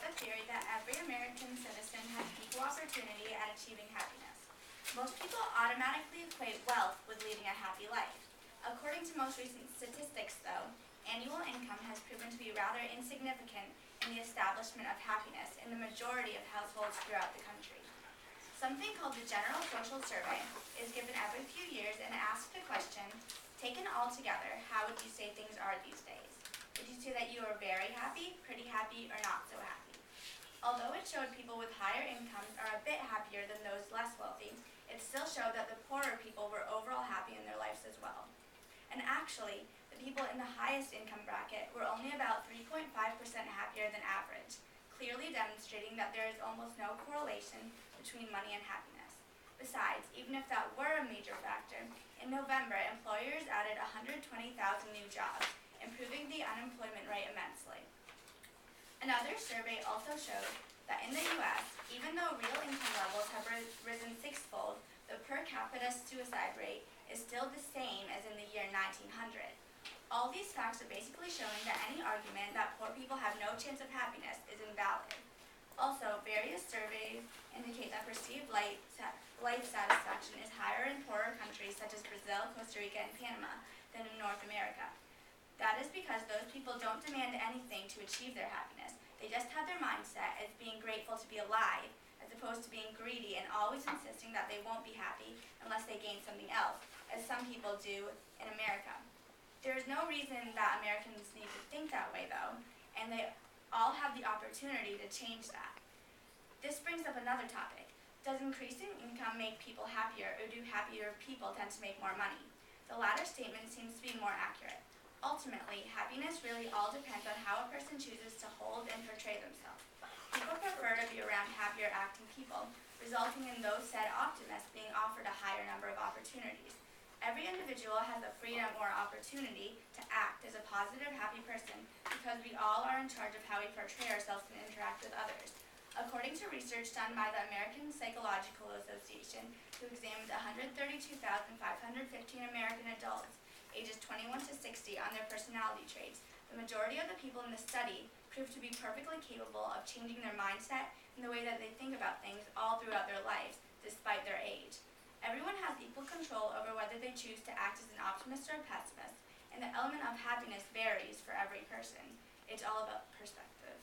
support the theory that every American citizen has equal opportunity at achieving happiness. Most people automatically equate wealth with leading a happy life. According to most recent statistics, though, annual income has proven to be rather insignificant in the establishment of happiness in the majority of households throughout the country. Something called the General Social Survey is given every few years and asks the question, taken all together, how would you say things are these days? Would you say that you are very happy, pretty happy, or not so happy? Although it showed people with higher incomes are a bit happier than those less wealthy, it still showed that the poorer people were overall happy in their lives as well. And actually, the people in the highest income bracket were only about 3.5% happier than average, clearly demonstrating that there is almost no correlation between money and happiness. Besides, even if that were a major factor, in November, employers added 120,000 new jobs, improving the unemployment rate immensely. Another survey also showed that in the U.S., even though real income levels have risen sixfold, the per capita suicide rate is still the same as in the year 1900. All these facts are basically showing that any argument that poor people have no chance of happiness is invalid. Also, various surveys indicate that perceived life satisfaction is higher in poorer countries such as Brazil, Costa Rica, and Panama than in North America. That is because those people don't demand anything to achieve their happiness. They just have their mindset as being grateful to be alive, as opposed to being greedy and always insisting that they won't be happy unless they gain something else, as some people do in America. There is no reason that Americans need to think that way, though, and they all have the opportunity to change that. This brings up another topic. Does increasing income make people happier, or do happier people tend to make more money? The latter statement seems to be more accurate. Ultimately, happiness really all depends on how a person chooses to hold and portray themselves. People prefer to be around happier acting people, resulting in those said optimists being offered a higher number of opportunities. Every individual has the freedom or opportunity to act as a positive, happy person because we all are in charge of how we portray ourselves and interact with others. According to research done by the American Psychological Association, who examined 132,515 American adults ages 21 to 60 on their personality traits, the majority of the people in the study proved to be perfectly capable of changing their mindset and the way that they think about things all throughout their lives, despite their age. Everyone has equal control over whether they choose to act as an optimist or a pessimist, and the element of happiness varies for every person. It's all about perspective.